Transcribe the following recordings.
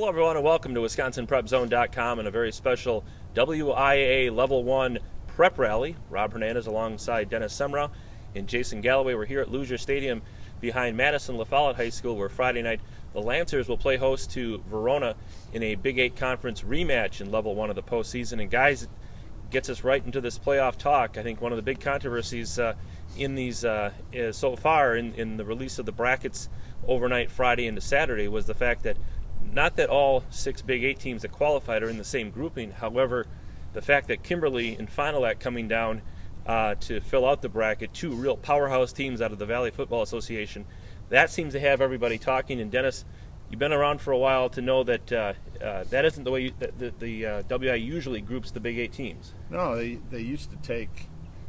Hello, everyone, and welcome to WisconsinPrepZone.com and a very special WIAA Level 1 prep rally. Rob Hernandez alongside Dennis Semrau and Jason Galloway. We're here at Lussier Stadium behind Madison La Follette High School, where Friday night the Lancers will play host to Verona in a Big 8 conference rematch in Level 1 of the postseason. And guys, it gets us right into this playoff talk. I think one of the big controversies in these so far in the release of the brackets overnight Friday into Saturday was the fact that not that all 6 Big 8 teams that qualified are in the same grouping. However, the fact that Kimberly and Fond du Lac coming down to fill out the bracket, 2 real powerhouse teams out of the Valley Football Association, that seems to have everybody talking. And Dennis, you've been around for a while to know that that isn't the way the WI usually groups the Big 8 teams. No, they used to take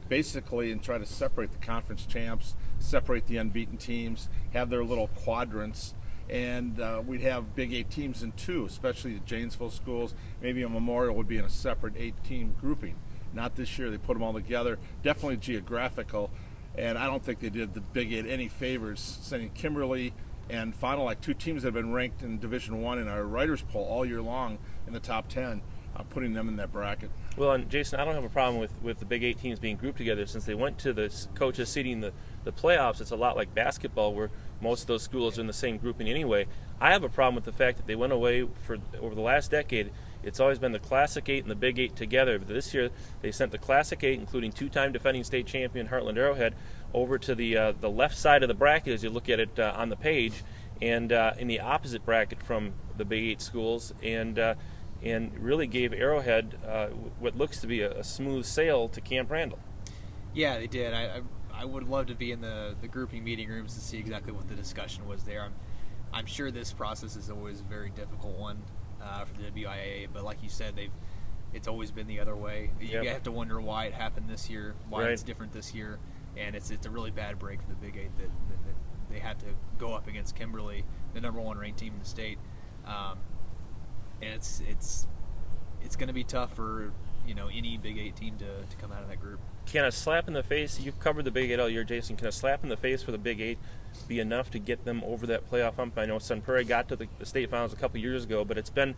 basically and try to separate the conference champs, separate the unbeaten teams, have their little quadrants, and we'd have Big 8 teams in 2, especially the Janesville schools. Maybe a Memorial would be in a separate 8-team grouping. Not this year. They put them all together, definitely geographical, and I don't think they did the Big 8 any favors, sending Kimberly and Fond du Lac, 2 teams that have been ranked in Division 1 in our writers' poll all year long in the top 10, putting them in that bracket. Well, and Jason, I don't have a problem with the Big 8 teams being grouped together since they went to the coaches seeding the playoffs. It's a lot like basketball where most of those schools are in the same grouping anyway. I have a problem with the fact that they went away for over the last decade. It's always been the Classic 8 and the Big 8 together. But this year they sent the Classic 8, including 2-time defending state champion Heartland Arrowhead, over to the left side of the bracket as you look at it on the page, and in the opposite bracket from the Big 8 schools, and really gave Arrowhead what looks to be a smooth sail to Camp Randall. Yeah, they did. I would love to be in the grouping meeting rooms to see exactly what the discussion was there. I'm sure this process is always a very difficult one for the WIAA, but like you said, it's always been the other way. You have to wonder why it happened this year, why it's different this year, and it's a really bad break for the Big 8 that they had to go up against Kimberly, the #1 ranked team in the state. And it's going to be tough for any Big 8 team to come out of that group. Can a slap in the face, you've covered the Big 8 all year, Jason, can a slap in the face for the Big 8 be enough to get them over that playoff hump? I know Sun Prairie got to the state finals a couple years ago, but it's been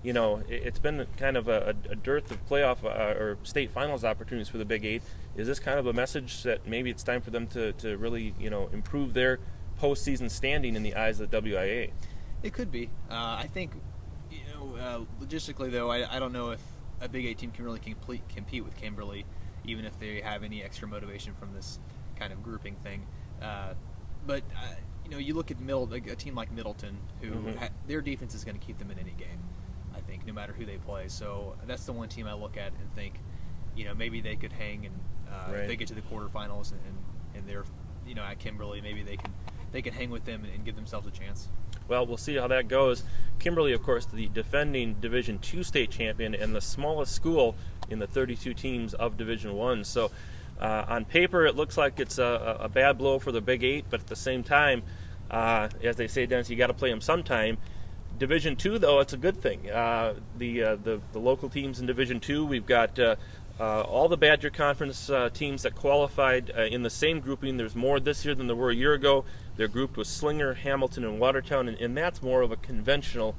kind of a dearth of playoff or state finals opportunities for the Big 8. Is this kind of a message that maybe it's time for them to really improve their postseason standing in the eyes of the WIAA? It could be. I think logistically though, I don't know if a Big 8 team can really compete with Kimberly, even if they have any extra motivation from this kind of grouping thing. But you look at a team like Middleton, who their defense is going to keep them in any game, I think, no matter who they play. So that's the one team I look at and think, maybe they could hang, and if they get to the quarterfinals and they're at Kimberly, maybe they can hang with them and give themselves a chance. Well, we'll see how that goes. Kimberly, of course, the defending Division II state champion and the smallest school in the 32 teams of Division I. So on paper, it looks like it's a bad blow for the Big 8, but at the same time, as they say, Dennis, you got to play them sometime. Division II, though, it's a good thing. The local teams in Division II, we've got all the Badger Conference teams that qualified in the same grouping. There's more this year than there were a year ago. They're grouped with Slinger, Hamilton, and Watertown, and that's more of a conventional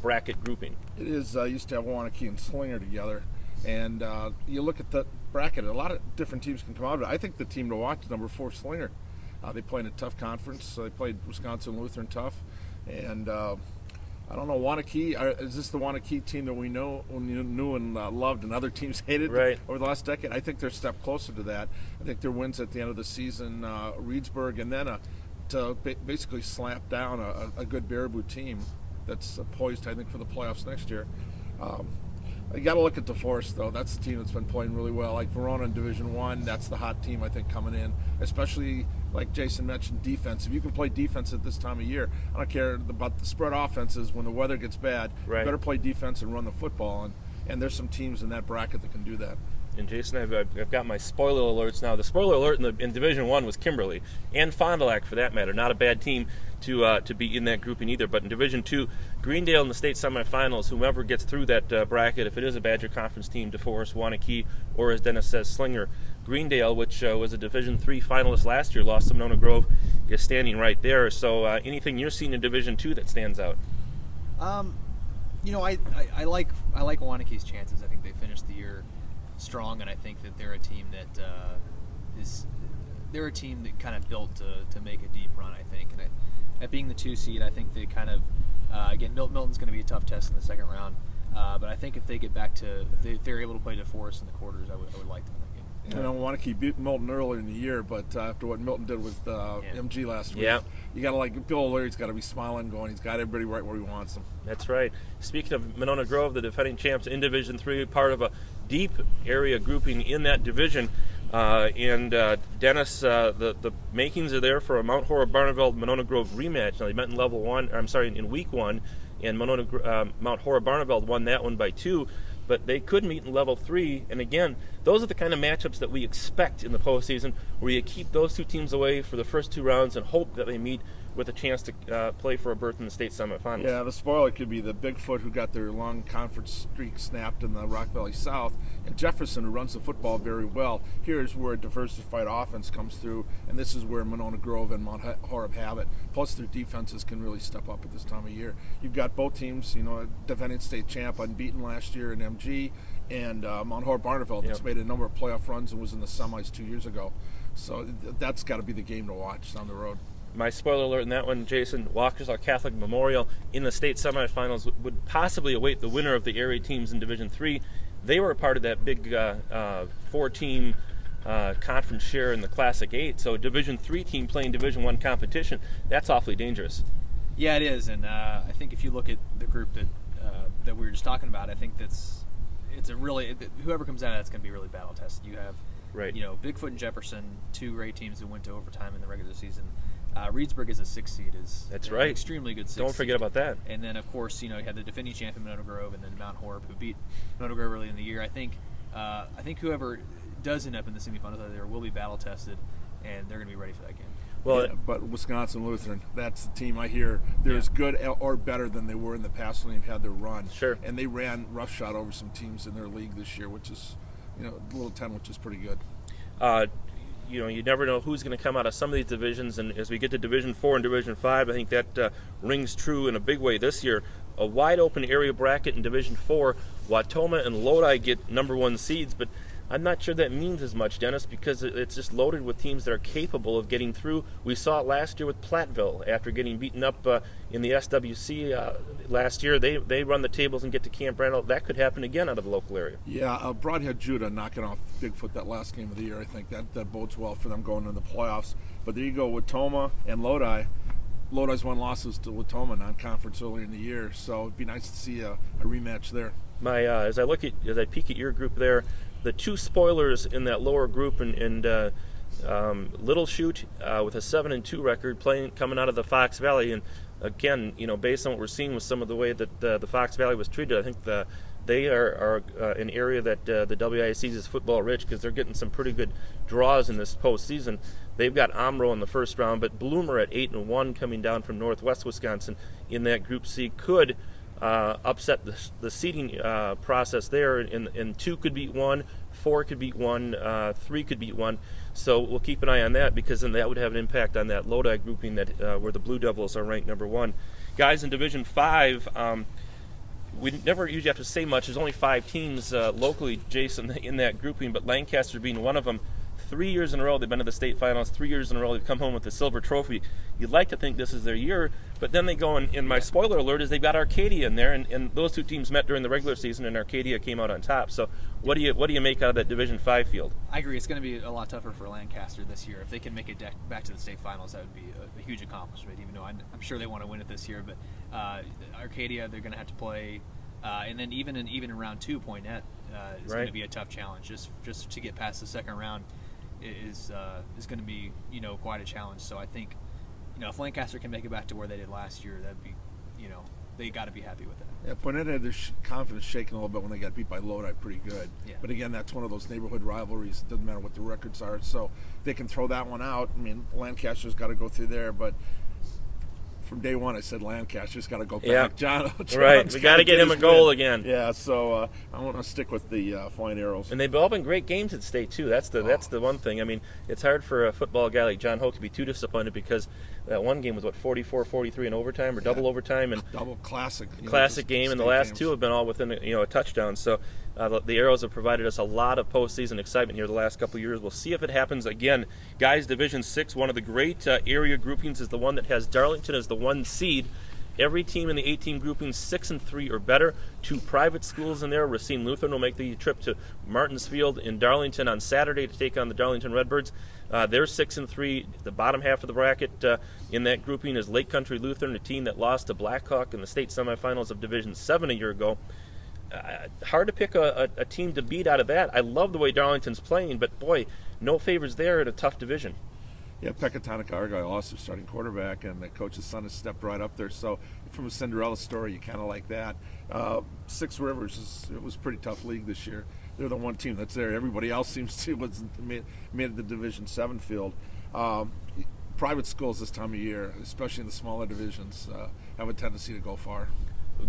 bracket grouping. It is. I used to have Wanakee and Slinger together, and you look at the bracket, a lot of different teams can come out of it. I think the team to watch is #4 Slinger. They play in a tough conference. So they played Wisconsin Lutheran tough, and I don't know, Wanakee, is this the Wanakee team that we knew and loved and other teams hated over the last decade? I think they're a step closer to that. I think their wins at the end of the season, Reedsburg, and then to basically slap down a good Baraboo team that's poised, I think, for the playoffs next year. You got to look at DeForest, though. That's the team that's been playing really well. Like Verona in Division I, that's the hot team, I think, coming in. Especially, like Jason mentioned, defense. If you can play defense at this time of year, I don't care about the spread offenses. When the weather gets bad, you better play defense and run the football. And there's some teams in that bracket that can do that. And Jason, I've got my spoiler alerts now. The spoiler alert in Division I was Kimberly, and Fond du Lac for that matter. Not a bad team to be in that grouping either. But in Division II, Greendale in the state semifinals, whomever gets through that bracket, if it is a Badger Conference team, DeForest, Wanakee, or as Dennis says, Slinger, Greendale, which was a Division III finalist last year, lost to Monona Grove, is standing right there. So anything you're seeing in Division II that stands out? You know, I like Waunakie's chances. I think they finished the year strong, and I think that they're a team that they're a team that kind of built to make a deep run. I think, and at being the 2 seed, I think they kind of again Milton's going to be a tough test in the second round, but I think if they get back to if they're able to play DeForest in the quarters, I would like them in that game. I don't want to keep beat Milton earlier in the year, but after what Milton did with MG last week, you got to Bill O'Leary's got to be smiling, going, he's got everybody right where he wants them. That's right. Speaking of Monona Grove, the defending champs in Division III, part of a deep area grouping in that division. And Dennis, the makings are there for a Mount Horeb-Barneveld Monona Grove rematch. Now they met in week 1, and Mount Horeb-Barneveld won that one by 2. But they could meet in Level 3, and again, those are the kind of matchups that we expect in the postseason, where you keep those 2 teams away for the first 2 rounds and hope that they meet with a chance to play for a berth in the state semifinals. Yeah, the spoiler could be the Bigfoot, who got their long conference streak snapped in the Rock Valley South, and Jefferson, who runs the football very well. Here's where a diversified offense comes through, and this is where Monona Grove and Mount Horeb have it. Plus, their defenses can really step up at this time of year. You've got both teams, defending state champ, unbeaten last year in MG, and Mount Horeb-Barneveld that's made a number of playoff runs and was in the semis 2 years ago. So that's got to be the game to watch down the road. My spoiler alert in that one, Jason, Waukesha Catholic Memorial in the state semifinals would possibly await the winner of the area teams in Division III. They were a part of that big 4-team conference share in the Classic 8, so a Division III team playing Division I competition, that's awfully dangerous. Yeah, it is, and I think if you look at the group that we were just talking about, I think it's a really, whoever comes out of that's going to be really battle tested. You have, Bigfoot and Jefferson, 2 great teams that went to overtime in the regular season. Reedsburg is a 6 seed. That's right. Extremely good 6 Don't forget about that. And then, of course, you had the defending champion Monona Grove, and then Mount Horeb, who beat Monona Grove early in the year. I think whoever does end up in the semifinals there will be battle tested, and they're going to be ready for that game. Well, but Wisconsin Lutheran, that's the team I hear they're as good or better than they were in the past when they've had their run. Sure. And they ran roughshod over some teams in their league this year, which is, Little 10, which is pretty good. You never know who's going to come out of some of these divisions, and as we get to Division 4 and Division 5, I think that rings true in a big way this year. A wide open area bracket in Division 4, Wautoma and Lodi get number 1 seeds, but I'm not sure that means as much, Dennis, because it's just loaded with teams that are capable of getting through. We saw it last year with Platteville after getting beaten up in the SWC last year. They run the tables and get to Camp Randall. That could happen again out of the local area. Yeah, Broadhead Judah knocking off Bigfoot that last game of the year. I think that bodes well for them going into the playoffs. But there you go, Wautoma and Lodi. Lodi's won losses to Wautoma non-conference earlier in the year, so it'd be nice to see a rematch there. As I peek at your group there, the 2 spoilers in that lower group, and Little Chute with a 7-2 record coming out of the Fox Valley, and again, based on what we're seeing with some of the way that the Fox Valley was treated, I think they are an area that the WIAA sees as football rich, because they're getting some pretty good draws in this postseason. They've got Omro in the first round, but Bloomer at 8-1 coming down from Northwest Wisconsin in that Group C could upset the seeding process there, and 2 could beat 1, 4 could beat 1, 3 could beat 1. So we'll keep an eye on that, because then that would have an impact on that Lodi grouping that where the Blue Devils are ranked number 1. Guys, in Division 5, we never usually have to say much. There's only 5 teams locally, Jason, in that grouping, but Lancaster being one of them. 3 years in a row they've been to the state finals. 3 years in a row they've come home with the silver trophy. You'd like to think this is their year, but then they go, and my spoiler alert is they've got Arcadia in there, and those 2 teams met during the regular season, and Arcadia came out on top. So what do you make out of that Division 5 field? I agree. It's going to be a lot tougher for Lancaster this year. If they can make it back to the state finals, that would be a huge accomplishment, even though I'm sure they want to win it this year. But Arcadia, they're going to have to play, and then even in round 2, Poinnette is going to be a tough challenge. Just to get past the second round is going to be quite a challenge. So I think if Lancaster can make it back to where they did last year, that'd be they got to be happy with that. Yeah, Poinnette had their confidence shaken a little bit when they got beat by Lodi pretty good. Yeah. But again, that's one of those neighborhood rivalries. It doesn't matter what the records are. So they can throw that one out. I mean, Lancaster's got to go through there. But from day one I said Lancaster's got to go back. Yeah. John's right. We got to get him a goal again. Yeah, so I want to stick with the Flying Arrows. And they've all been great games at state too. That's the one thing. I mean, it's hard for a football guy like John Hoke to be too disappointed because that one game was 44-43 in overtime or double overtime and double classic game, and the last two have been all within a touchdown. So the Arrows have provided us a lot of postseason excitement here the last couple of years. We'll see if it happens again. Guys, Division 6, one of the great area groupings is the one that has Darlington as the 1 seed. Every team in the 8-team grouping 6-3 or better. 2 private schools in there. Racine Lutheran will make the trip to Martinsfield in Darlington on Saturday to take on the Darlington Redbirds. They're 6-3. The bottom half of the bracket in that grouping is Lake Country Lutheran, a team that lost to Blackhawk in the state semifinals of Division 7 a year ago. Hard to pick a team to beat out of that. I love the way Darlington's playing, but boy, no favors there in a tough division. Yeah, Pecatonica Argyle lost their starting quarterback, and the coach's son has stepped right up there. So from a Cinderella story, you kind of like that. Six Rivers, it was a pretty tough league this year. They're the one team that's there. Everybody else seems to made the Division 7 field. Private schools this time of year, especially in the smaller divisions, have a tendency to go far.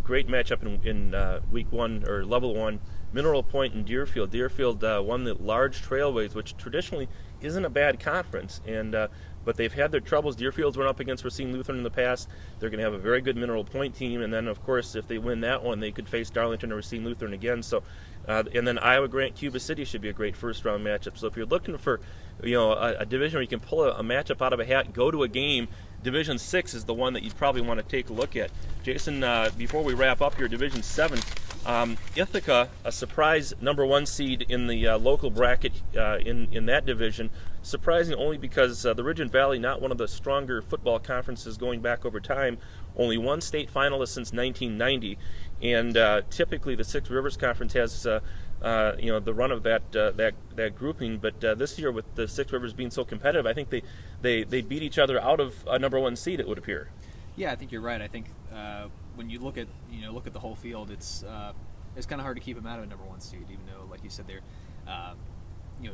Great matchup in week 1 or level 1. Mineral Point and Deerfield. Deerfield won the large trailways, which traditionally isn't a bad conference, and but they've had their troubles. Deerfield's run up against Racine Lutheran in the past. They're going to have a very good Mineral Point team, and then of course if they win that one, they could face Darlington or Racine Lutheran again. So, and then Iowa Grant Cuba City should be a great first round matchup. So if you're looking for a division where you can pull a matchup out of a hat, go to a game. Division 6 is the one that you'd probably want to take a look at. Jason, before we wrap up here, Division 7, Ithaca, a surprise number 1 seed in the local bracket in that division. Surprising only because the Ridge and Valley, not one of the stronger football conferences going back over time, only 1 state finalist since 1990, and typically the Six Rivers Conference has the run of that grouping. But this year, with the Six Rivers being so competitive, I think they beat each other out of a number 1 seed, it would appear. Yeah, I think you're right. I think when you look at the whole field, it's kind of hard to keep them out of a number 1 seed, even though, like you said, they're you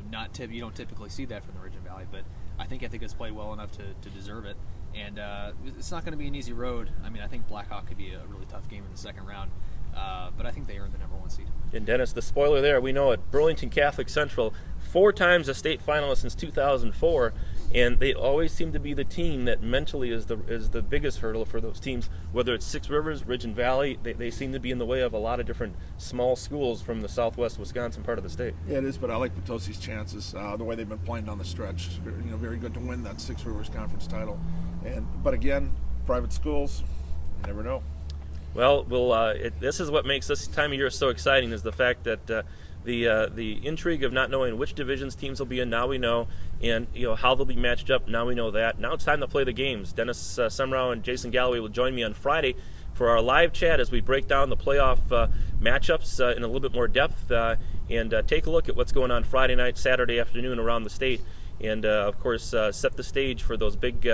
don't typically see that from the Ridge and Valley. But I think Ithaca's played well enough to deserve it, and it's not going to be an easy road. I mean, I think Blackhawk could be a really tough game in the second round, but I think they earned the number 1 seed. And Dennis, the spoiler there, we know it. Burlington Catholic Central, 4 times a state finalist since 2004, and they always seem to be the team that mentally is the biggest hurdle for those teams. Whether it's Six Rivers, Ridge and Valley, they seem to be in the way of a lot of different small schools from the southwest Wisconsin part of the state. Yeah, it is, but I like Potosi's chances, the way they've been playing down the stretch. Very good to win that Six Rivers Conference title. But again, private schools, you never know. Well, this is what makes this time of year so exciting, is the fact that the intrigue of not knowing which divisions teams will be in, now we know, and how they'll be matched up, now we know that. Now it's time to play the games. Dennis Semrau and Jason Galloway will join me on Friday for our live chat as we break down the playoff matchups in a little bit more depth and take a look at what's going on Friday night, Saturday afternoon around the state. And of course, set the stage for those big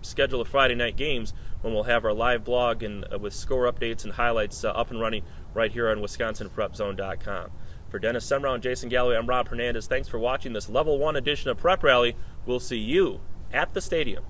schedule of Friday night games when we'll have our live blog and with score updates and highlights up and running right here on WisconsinPrepZone.com. For Dennis Semrau and Jason Galloway, I'm Rob Hernandez. Thanks for watching this Level 1 edition of Prep Rally. We'll see you at the stadium.